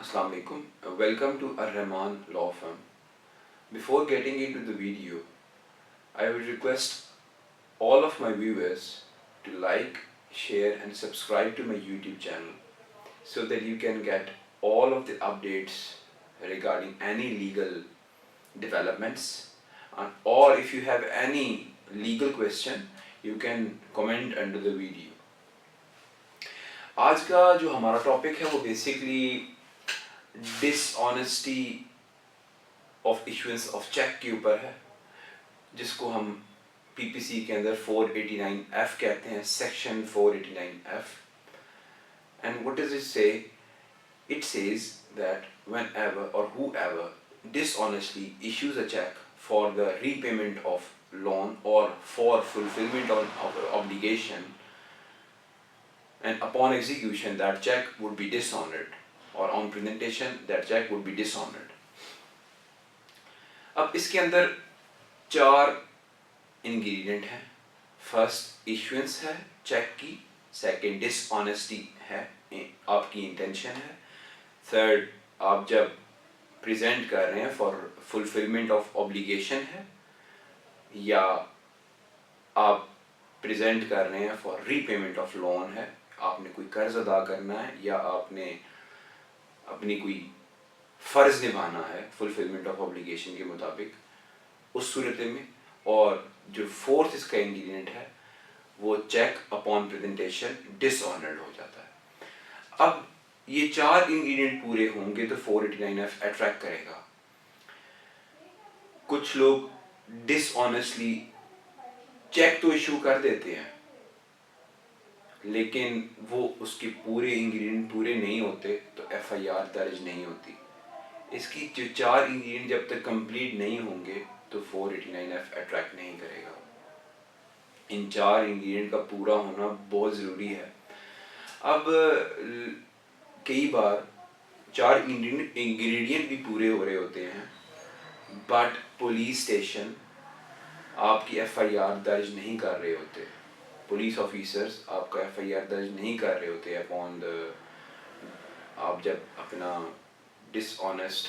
Assalamu alaikum. Welcome to Ar-Rahman Law Firm. Before getting into the video, I would request all of my viewers to like, share and subscribe to my YouTube channel so that you can get all of the updates regarding any legal developments, or if you have any legal question you can comment under the video. आज का जो हमारा topic है वो basically dishonesty of issuance of cheque के ऊपर है, जिसको हम पीपीसी के अंदर 489F कहते हैं, section 489F. And what does it say? It says that whenever or whoever dishonestly issues a check for the repayment of loan or for fulfillment of obligation, and upon execution that check would be dishonored, or on presentation that check would be dishonored. अब इसके अंदर 4 ingredient हैं. First issuance है check की, second dishonesty है, आपकी intention है, third आप जब प्रेजेंट कर रहे हैं फॉर फुलफिलमेंट ऑफ ऑब्लिगेशन है, या आप प्रेजेंट कर रहे हैं फॉर रीपेमेंट ऑफ लोन है, आपने कोई कर्ज अदा करना है या आपने अपनी कोई फ़र्ज़ निभाना है फुलफिलमेंट ऑफ ऑब्लिगेशन के मुताबिक, उस सूरत में. और जो फोर्थ इसका इंग्रेडिएंट है वो चेक अपॉन प्रेजेंटेशन डिसऑनर्ड हो जाता है. अब ये 4 इंग्रेडिएंट पूरे होंगे तो 489F अट्रैक्ट करेगा. कुछ लोग डिसऑनेस्टली चेक तो इशू कर देते हैं लेकिन वो उसके पूरे इंग्रेडिएंट पूरे नहीं होते तो FIR दर्ज नहीं होती. इसकी जो 4 इंग्रेडिएंट जब तक कंप्लीट नहीं होंगे तो 489F अट्रैक्ट नहीं करेगा. इन 4 इंग्रेडिएंट का पूरा होना बहुत ज़रूरी है. अब कई बार 4 इंग्रेडिएंट भी पूरे हो रहे होते हैं बट पुलिस स्टेशन आपकी FIR दर्ज नहीं कर रहे होते, पुलिस ऑफिसर्स आपका FIR दर्ज नहीं कर रहे होते अपॉन द, आप जब अपना डिसऑनेस्ट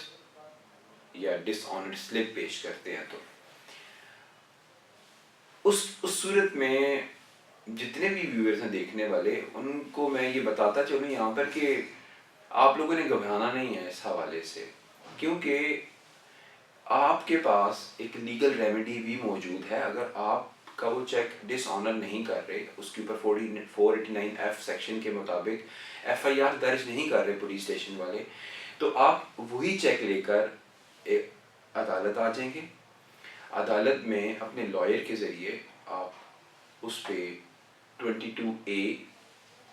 या डिसऑनर्ड स्लिप पेश करते हैं. तो उस सूरत में जितने भी व्यूअर्स हैं देखने वाले, उनको मैं ये बताता चलूँ यहाँ पर कि आप लोगों ने घबराना नहीं है इस हवाले से, क्योंकि आपके पास एक लीगल रेमेडी भी मौजूद है. अगर आपका वो चेक डिसऑनर नहीं कर रहे, उसके ऊपर 489F सेक्शन के मुताबिक FIR दर्ज नहीं कर रहे पुलिस स्टेशन वाले, तो आप वही चेक लेकर अदालत आ जाएंगे. अदालत में अपने लॉयर के ज़रिए आप उस पे 22A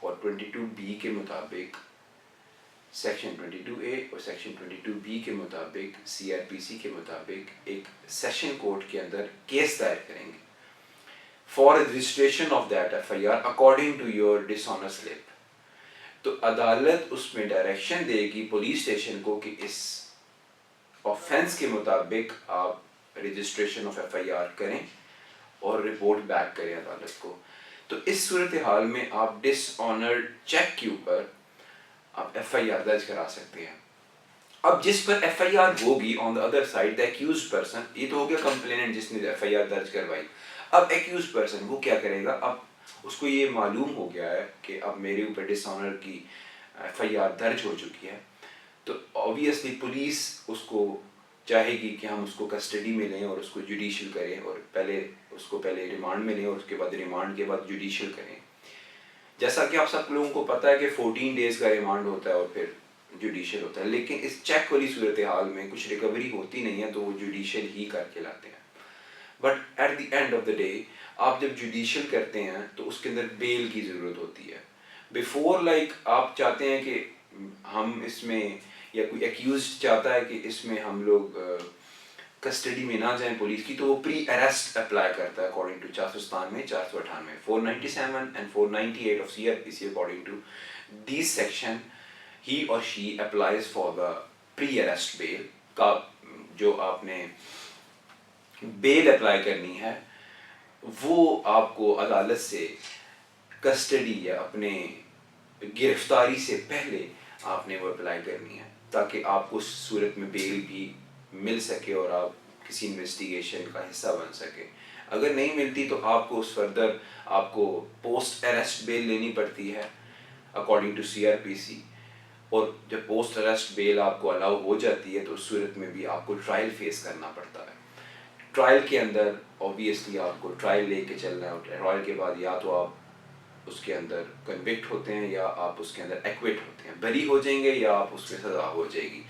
और 22B के मुताबिक, सेक्शन 22A और सेक्शन 22B के मुताबिक, CRPC के मुताबिक एक सेशन कोर्ट के अंदर केस दायर करेंगे for registration of that FIR according to your dishonour slip. तो अदालत उसमें डायरेक्शन देगी पुलिस स्टेशन को कि इस ऑफेंस के मुताबिक आप रजिस्ट्रेशन ऑफ FIR करें और रिपोर्ट बैक करें अदालत को. तो इस सूरत हाल में आप डिसऑनर्ड चेक के ऊपर आप FIR दर्ज करा सकते हैं. अब जिस पर FIR होगी on the other side the accused person, ये तो हो गया कंप्लेनेंट जिसने FIR दर्ज करवाई. अब एक्यूज्ड पर्सन वो क्या करेगा? अब उसको ये मालूम हो गया है कि अब मेरे ऊपर डिसऑनर की FIR दर्ज हो चुकी है, तो ऑब्वियसली पुलिस उसको चाहेगी कि हम उसको कस्टडी में लें और उसको जुडिशियल करें, और पहले रिमांड में लें और उसके बाद रिमांड के बाद जुडिशियल करें. जैसा कि आप सब लोगों को पता है कि 14 डेज़ का रिमांड होता है और फिर जुडिशियल होता है, लेकिन इस चेक वाली सूरत हाल में कुछ रिकवरी होती नहीं है तो वो जुडिशियल ही करके लाते हैं. But at the end of the day आप जब जुडिशियल करते हैं तो उसके अंदर बेल की ज़रूरत होती है. बिफोर आप चाहते हैं कि हम इसमें, या कोई एक्यूज्ड चाहता है कि इसमें हम लोग कस्टडी में ना जाएं पुलिस की, तो वो प्री अरेस्ट अप्लाई करता है according to 497, 498, 497 and 498 of CRPC. According to this section he और she applies for the pre arrest bail का. जो आपने बेल अप्लाई करनी है वो आपको अदालत से कस्टडी या अपने गिरफ्तारी से पहले आपने वो अप्लाई करनी है, ताकि आपको उस सूरत में बेल भी मिल सके और आप किसी इन्वेस्टिगेशन का हिस्सा बन सके। अगर नहीं मिलती तो आपको उस फर्दर आपको पोस्ट अरेस्ट बेल लेनी पड़ती है अकॉर्डिंग टू CRPC। और जब पोस्ट अरेस्ट बेल आपको अलाउ हो जाती है तो उस सूरत में भी आपको ट्रायल फेस करना पड़ता है। ट्रायल के अंदर ऑब्वियसली आपको ट्रायल लेके चलना है। ट्रायल के बाद या तो आप उसके अंदर कन्विक्ट होते हैं या आप उसके अंदर एक्विट होते हैं, बरी हो जाएंगे या आप उसमें सजा हो जाएगी।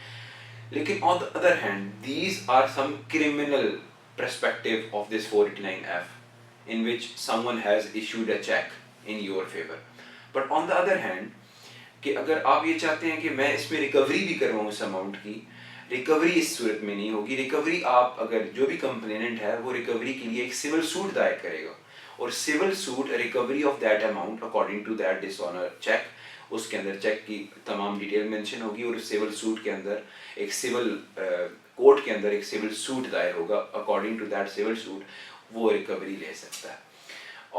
लेकिन on the other hand these are some criminal perspective of this 489F in which someone has issued a check in your favor. But on the other hand, कि अगर आप ये चाहते हैं कि मैं इसमें रिकवरी भी करवाऊँ इस अमाउंट की, रिकवरी इस सूरत में नहीं होगी। रिकवरी आप अगर जो भी कंप्लेनेंट है वो रिकवरी के लिए एक सिविल सूट दायर करेगा और civil suit recovery of that amount according to that dishonour cheque, उसके अंदर चेक की तमाम डिटेल मेंशन होगी और सिविल सूट के अंदर एक सिविल कोर्ट के अंदर एक सिविल सूट दायर होगा। According to that civil suit वो रिकवरी ले सकता है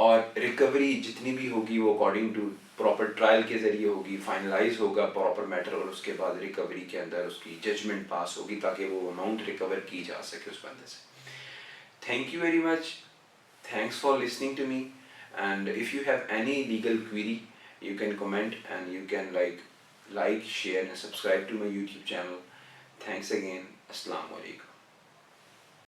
और रिकवरी जितनी भी होगी वो अकॉर्डिंग टू प्रॉपर ट्रायल के ज़रिए होगी, फाइनलाइज होगा प्रॉपर मैटर और उसके बाद रिकवरी के अंदर उसकी जजमेंट पास होगी ताकि वो अमाउंट रिकवर की जा सके उस बंदे से। Thank you very much, thanks for listening to me, and if you have any legal query you can comment and you can like, share and subscribe to my YouTube channel. Thanks again. Assalamu alaikum.